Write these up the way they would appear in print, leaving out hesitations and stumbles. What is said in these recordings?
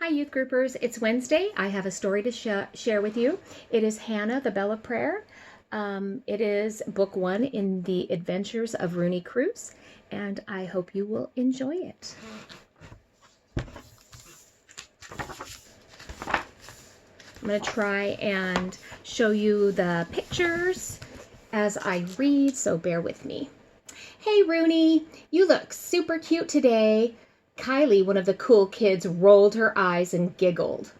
Hi, youth groupers. It's Wednesday. I have a story to share with you. It is Hannah, the Bell of Prayer. It is book one in the Adventures of Rooney Cruz, and I hope you will enjoy it. I'm going to try and show you the pictures as I read, so bear with me. Hey, Rooney, you look super cute today. Kylie, one of the cool kids, rolled her eyes and giggled.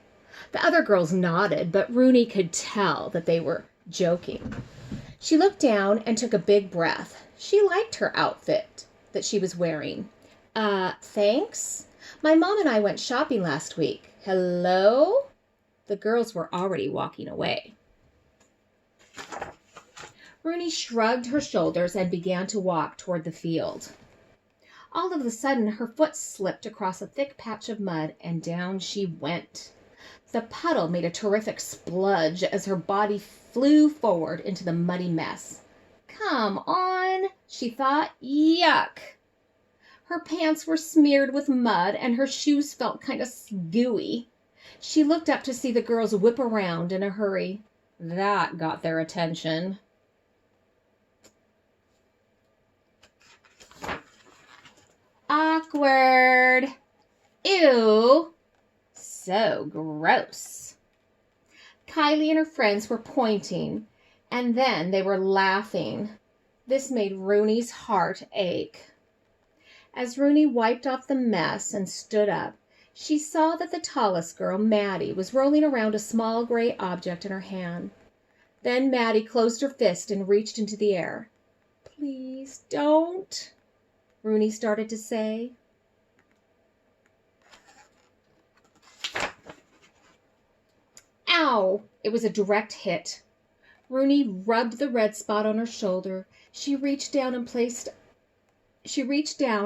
The other girls nodded, but Rooney could tell that they were joking. She looked down and took a big breath. She liked her outfit that she was wearing. Thanks. My mom and I went shopping last week. Hello? The girls were already walking away. Rooney shrugged her shoulders and began to walk toward the field. All of a sudden, her foot slipped across a thick patch of mud, and down she went. The puddle made a terrific spludge as her body flew forward into the muddy mess. Come on, she thought. Yuck! Her pants were smeared with mud, and her shoes felt kind of gooey. She looked up to see the girls whip around in a hurry. That got their attention. Awkward. Ew. So gross. Kylie and her friends were pointing, and then they were laughing. This made Rooney's heart ache. As Rooney wiped off the mess and stood up, she saw that the tallest girl, Maddie, was rolling around a small gray object in her hand. Then Maddie closed her fist and reached into the air. Please don't, Rooney started to say. Ow! It was a direct hit. Rooney rubbed the red spot on her shoulder. She reached down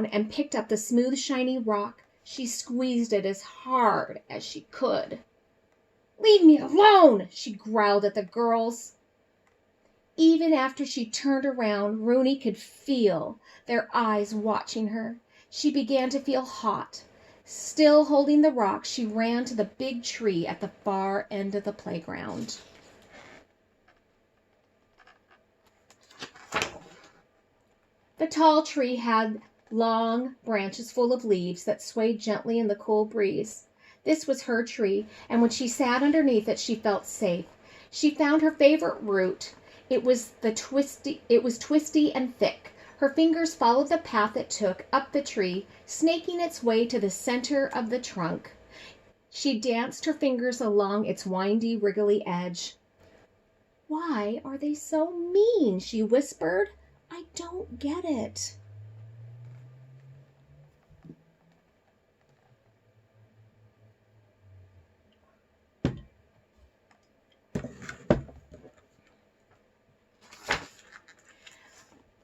and picked up the smooth, shiny rock. She squeezed it as hard as she could. Leave me alone, she growled at the girls. Even after she turned around, Rooney could feel their eyes watching her. She began to feel hot. Still holding the rock, she ran to the big tree at the far end of the playground. The tall tree had long branches full of leaves that swayed gently in the cool breeze. This was her tree, and when she sat underneath it, she felt safe. She found her favorite root. It was twisty and thick. Her fingers followed the path it took up the tree, snaking its way to the center of the trunk. She danced her fingers along its windy, wriggly edge. Why are they so mean? She whispered. I don't get it.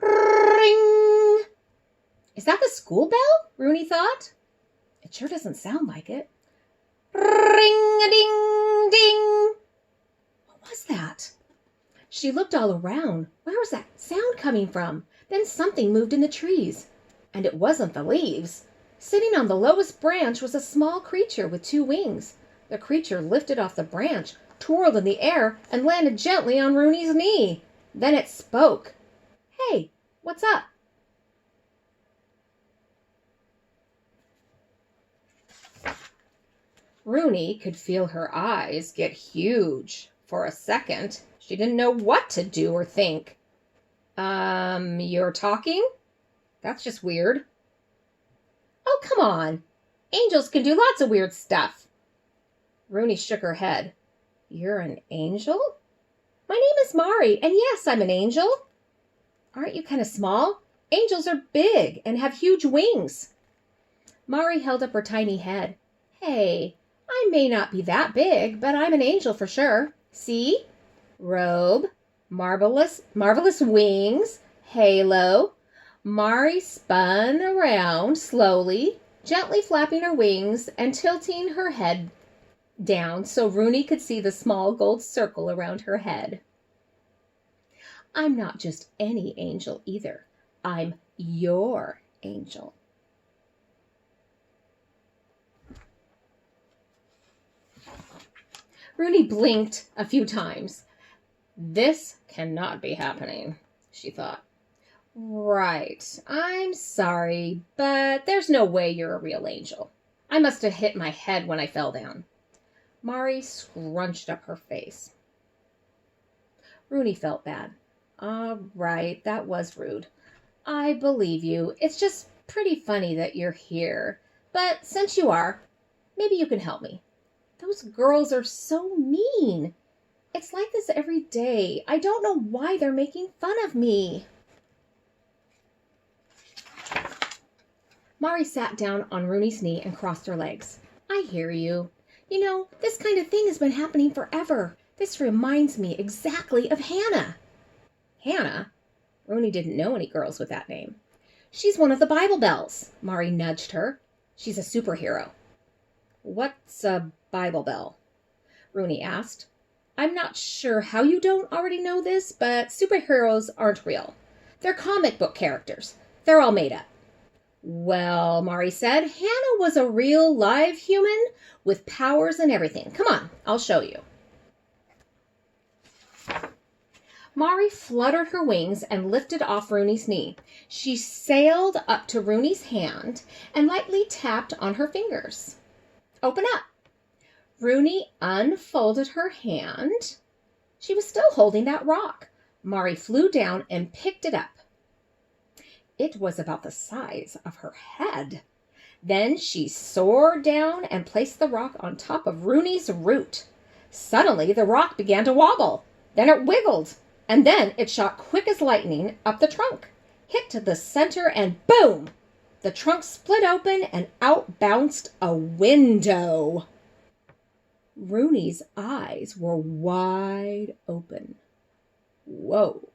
Ring! Is that the school bell? Rooney thought. It sure doesn't sound like it. Ring-a-ding-ding! What was that? She looked all around. Where was that sound coming from? Then something moved in the trees. And it wasn't the leaves. Sitting on the lowest branch was a small creature with 2 wings. The creature lifted off the branch, twirled in the air, and landed gently on Rooney's knee. Then it spoke. Hey, what's up? Rooney could feel her eyes get huge. For a second, she didn't know what to do or think. You're talking? That's just weird. Oh, come on. Angels can do lots of weird stuff. Rooney shook her head. You're an angel? My name is Mari, and yes, I'm an angel. Aren't you kind of small? Angels are big and have huge wings. Mari held up her tiny head. Hey, I may not be that big, but I'm an angel for sure. See? Robe, marvelous wings, halo. Mari spun around slowly, gently flapping her wings and tilting her head down so Rooney could see the small gold circle around her head. I'm not just any angel either. I'm your angel. Rooney blinked a few times. This cannot be happening, she thought. Right, I'm sorry, but there's no way you're a real angel. I must have hit my head when I fell down. Mari scrunched up her face. Rooney felt bad. All right, that was rude. I believe you. It's just pretty funny that you're here. But since you are, maybe you can help me. Those girls are so mean. It's like this every day. I don't know why they're making fun of me. Mari sat down on Rooney's knee and crossed her legs. I hear you. You know, this kind of thing has been happening forever. This reminds me exactly of Hannah. Hannah? Rooney didn't know any girls with that name. She's one of the Bible Bells. Mari nudged her. She's a superhero. What's a Bible Bell? Rooney asked. I'm not sure how you don't already know this, but superheroes aren't real. They're comic book characters. They're all made up. Well, Mari said, Hannah was a real live human with powers and everything. Come on, I'll show you. Mari fluttered her wings and lifted off Rooney's knee. She sailed up to Rooney's hand and lightly tapped on her fingers. Open up. Rooney unfolded her hand. She was still holding that rock. Mari flew down and picked it up. It was about the size of her head. Then she soared down and placed the rock on top of Rooney's root. Suddenly, the rock began to wobble. Then it wiggled, and then it shot quick as lightning up the trunk, hit the center, and boom! The trunk split open and out bounced a window. Rooney's eyes were wide open. Whoa.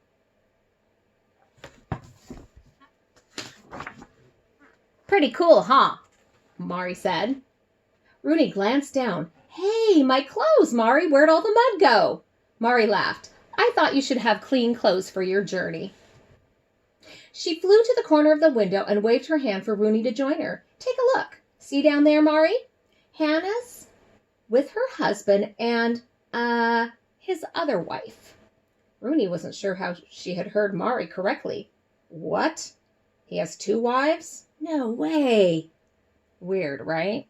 Pretty cool, huh? Mari said. Rooney glanced down. Hey, my clothes, Mari. Where'd all the mud go? Mari laughed. I thought you should have clean clothes for your journey. She flew to the corner of the window and waved her hand for Rooney to join her. Take a look. See down there, Mari? Hannah's with her husband and, his other wife. Rooney wasn't sure how she had heard Mari correctly. What? He has 2 wives? No way. Weird, right?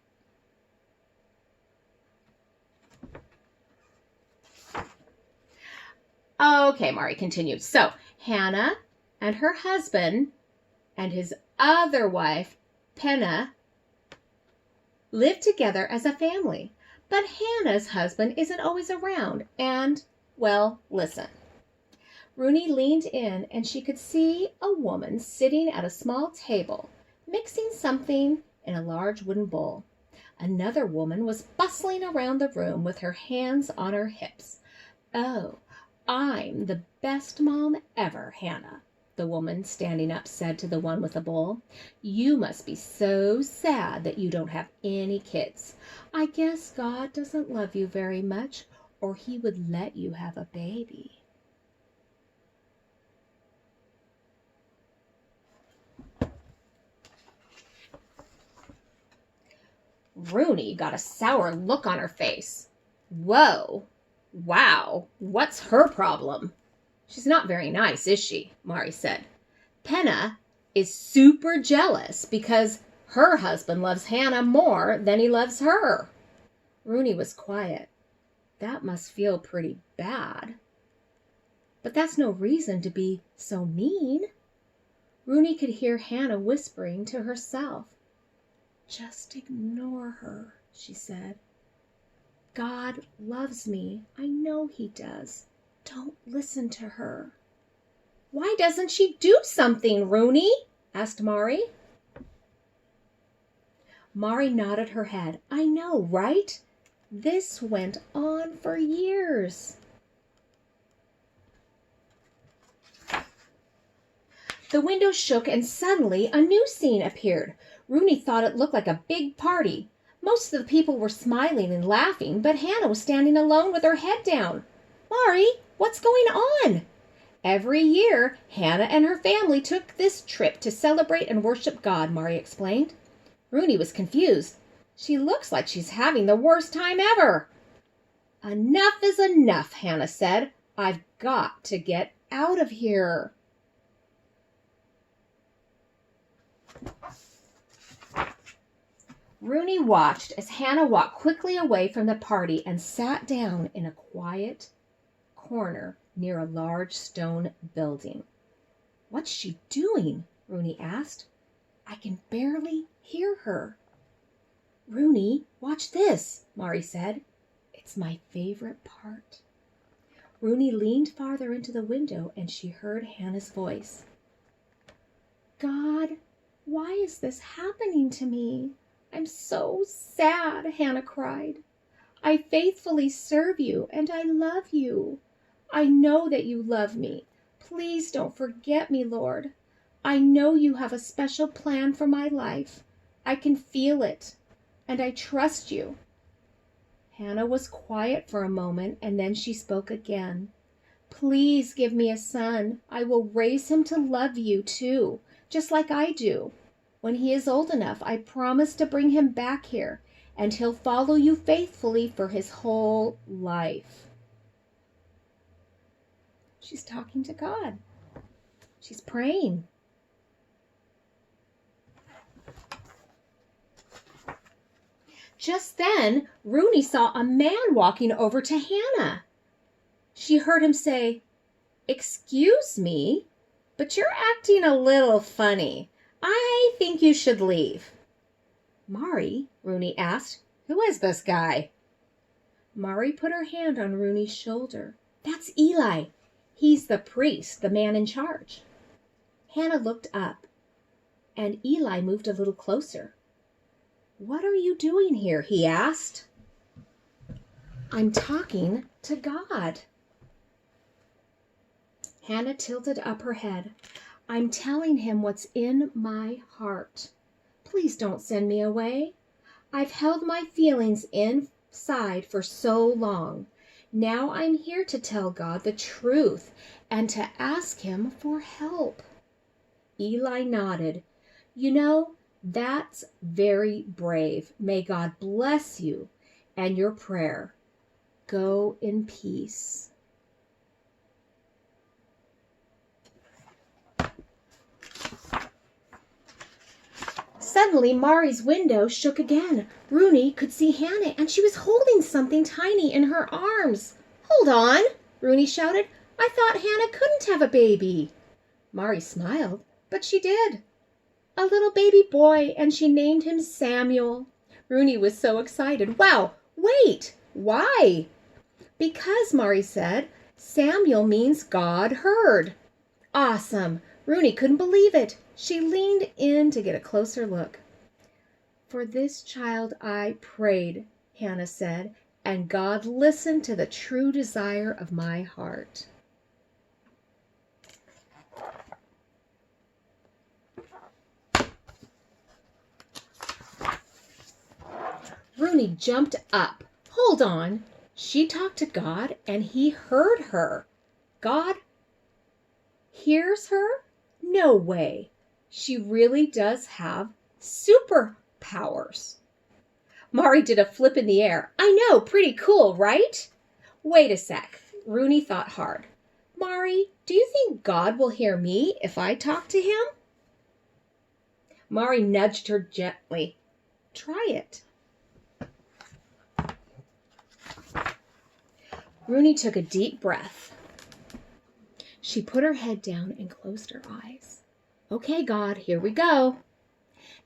Okay, Mari continued. So, Hannah and her husband and his other wife, Penna, live together as a family. But Hannah's husband isn't always around. And, well, listen. Rooney leaned in and she could see a woman sitting at a small table, mixing something in a large wooden bowl. Another woman was bustling around the room with her hands on her hips. Oh, I'm the best mom ever, Hannah, the woman standing up said to the one with the bowl. You must be so sad that you don't have any kids. I guess God doesn't love you very much, or he would let you have a baby. Rooney got a sour look on her face. Whoa. Wow. What's her problem? She's not very nice, is she? Mari said. Penna is super jealous because her husband loves Hannah more than he loves her. Rooney was quiet. That must feel pretty bad. But that's no reason to be so mean. Rooney could hear Hannah whispering to herself. Just ignore her, she said. God loves me. I know he does. Don't listen to her. Why doesn't she do something, Rooney? Asked Mari. Mari nodded her head. I know, right? This went on for years. The window shook and suddenly a new scene appeared. Rooney thought it looked like a big party. Most of the people were smiling and laughing, but Hannah was standing alone with her head down. Mari, what's going on? Every year, Hannah and her family took this trip to celebrate and worship God, Mari explained. Rooney was confused. She looks like she's having the worst time ever. Enough is enough, Hannah said. I've got to get out of here. Rooney watched as Hannah walked quickly away from the party and sat down in a quiet corner near a large stone building. What's she doing? Rooney asked. I can barely hear her. Rooney, watch this, Mari said. It's my favorite part. Rooney leaned farther into the window and she heard Hannah's voice. God, why is this happening to me? I'm so sad, Hannah cried. I faithfully serve you and I love you. I know that you love me. Please don't forget me, Lord. I know you have a special plan for my life. I can feel it, and I trust you. Hannah was quiet for a moment, and then she spoke again. Please give me a son. I will raise him to love you too, just like I do. When he is old enough, I promise to bring him back here, and he'll follow you faithfully for his whole life. She's talking to God. She's praying. Just then, Rooney saw a man walking over to Hannah. She heard him say, Excuse me, but you're acting a little funny. I think you should leave. Mari, Rooney asked, who is this guy? Mari put her hand on Rooney's shoulder. That's Eli. He's the priest, the man in charge. Hannah looked up, and Eli moved a little closer. What are you doing here? He asked. I'm talking to God. Hannah tilted up her head. I'm telling him what's in my heart. Please don't send me away. I've held my feelings inside for so long. Now I'm here to tell God the truth and to ask him for help. Eli nodded. You know, that's very brave. May God bless you and your prayer. Go in peace. Suddenly, Mari's window shook again. Rooney could see Hannah, and she was holding something tiny in her arms. Hold on, Rooney shouted. I thought Hannah couldn't have a baby. Mari smiled, but she did. A little baby boy, and she named him Samuel. Rooney was so excited. Wow, wait, why? Because, Mari said, Samuel means God heard. Awesome. Rooney couldn't believe it. She leaned in to get a closer look. For this child I prayed, Hannah said, and God listened to the true desire of my heart. Rooney jumped up. Hold on. She talked to God and he heard her. God hears her? No way. She really does have superpowers. Mari did a flip in the air. I know, pretty cool, right? Wait a sec. Rooney thought hard. Mari, do you think God will hear me if I talk to him? Mari nudged her gently. Try it. Rooney took a deep breath. She put her head down and closed her eyes. Okay, God, here we go.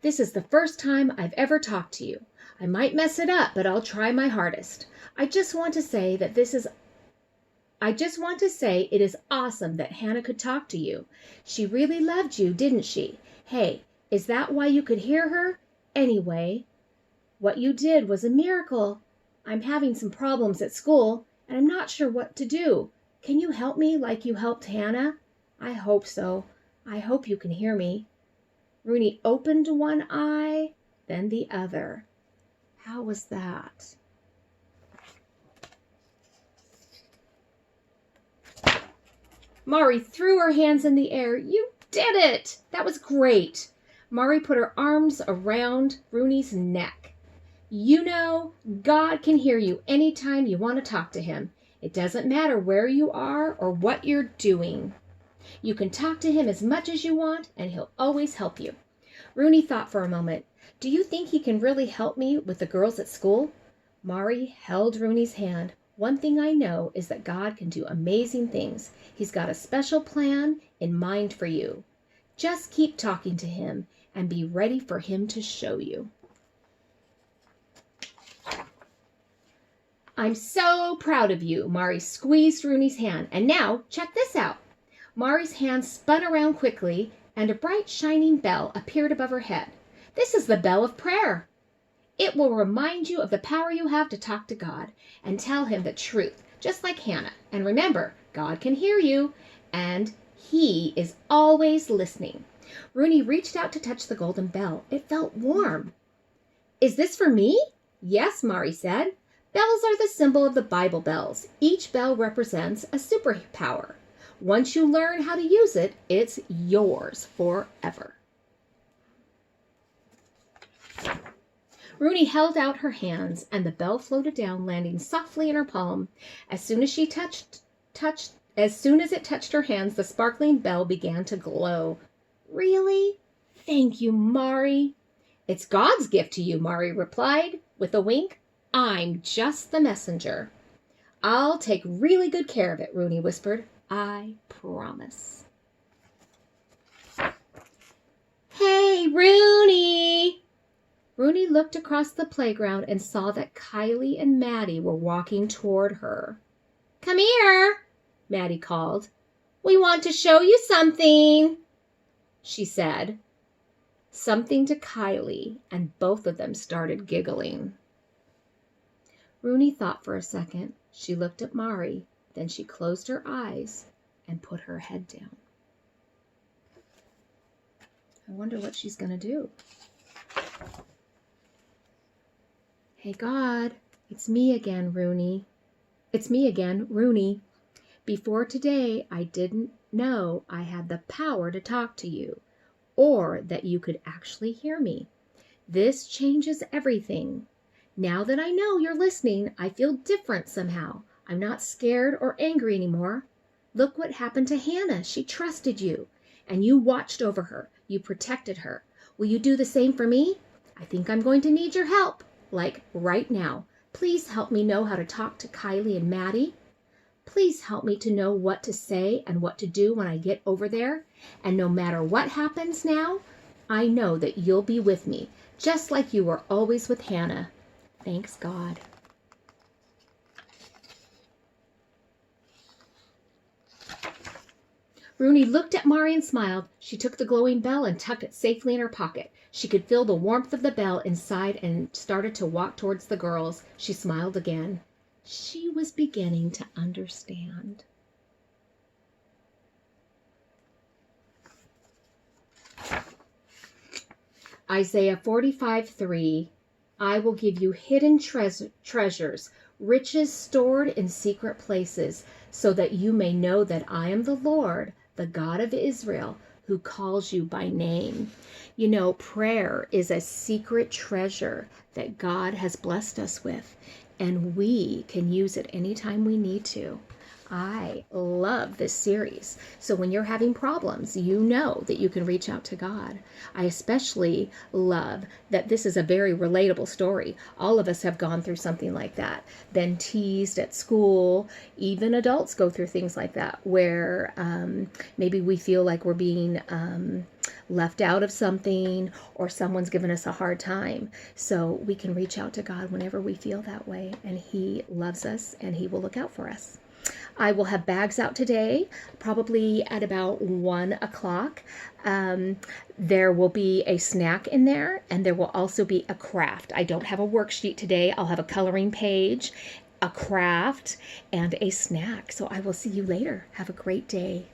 This is the first time I've ever talked to you. I might mess it up, but I'll try my hardest. I just want to say it is awesome that Hannah could talk to you. She really loved you, didn't she? Hey, is that why you could hear her? Anyway, what you did was a miracle. I'm having some problems at school, and I'm not sure what to do. Can you help me like you helped Hannah? I hope so. I hope you can hear me. Rooney opened one eye, then the other. How was that? Mari threw her hands in the air. You did it! That was great. Mari put her arms around Rooney's neck. You know, God can hear you anytime you want to talk to him. It doesn't matter where you are or what you're doing. You can talk to him as much as you want, and he'll always help you. Rooney thought for a moment. Do you think he can really help me with the girls at school? Mari held Rooney's hand. One thing I know is that God can do amazing things. He's got a special plan in mind for you. Just keep talking to him and be ready for him to show you. I'm so proud of you. Mari squeezed Rooney's hand. And now, check this out. Mari's hand spun around quickly, and a bright shining bell appeared above her head. This is the bell of prayer. It will remind you of the power you have to talk to God and tell him the truth, just like Hannah. And remember, God can hear you, and he is always listening. Rooney reached out to touch the golden bell. It felt warm. Is this for me? Yes, Mari said. Bells are the symbol of the Bible bells. Each bell represents a superpower. Once you learn how to use it, it's yours forever. Rooney held out her hands, and the bell floated down, landing softly in her palm. As soon as it touched her hands, the sparkling bell began to glow. Really? Thank you, Mari. It's God's gift to you, Mari replied with a wink. I'm just the messenger. I'll take really good care of it, Rooney whispered. I promise. Hey, Rooney! Rooney looked across the playground and saw that Kylie and Maddie were walking toward her. Come here, Maddie called. We want to show you something, she said. Something to Kylie, and both of them started giggling. Rooney thought for a second. She looked at Mari, then she closed her eyes and put her head down. I wonder what she's going to do. Hey, God, it's me again, Rooney. It's me again, Rooney. Before today, I didn't know I had the power to talk to you, or that you could actually hear me. This changes everything. Now that I know you're listening, I feel different somehow. I'm not scared or angry anymore. Look what happened to Hannah. She trusted you, and you watched over her. You protected her. Will you do the same for me? I think I'm going to need your help, like right now. Please help me know how to talk to Kylie and Maddie. Please help me to know what to say and what to do when I get over there. And no matter what happens now, I know that you'll be with me, just like you were always with Hannah. Thanks, God. Rooney looked at Mari and smiled. She took the glowing bell and tucked it safely in her pocket. She could feel the warmth of the bell inside and started to walk towards the girls. She smiled again. She was beginning to understand. Isaiah 45:3. I will give you hidden treasures, riches stored in secret places, so that you may know that I am the Lord, the God of Israel, who calls you by name. You know, prayer is a secret treasure that God has blessed us with, and we can use it anytime we need to. I love this series. So when you're having problems, you know that you can reach out to God. I especially love that this is a very relatable story. All of us have gone through something like that, been teased at school. Even adults go through things like that, where maybe we feel like we're being left out of something, or someone's given us a hard time. So we can reach out to God whenever we feel that way, and He loves us and He will look out for us. I will have bags out today, probably at about 1 o'clock. There will be a snack in there, and there will also be a craft. I don't have a worksheet today. I'll have a coloring page, a craft, and a snack. So I will see you later. Have a great day.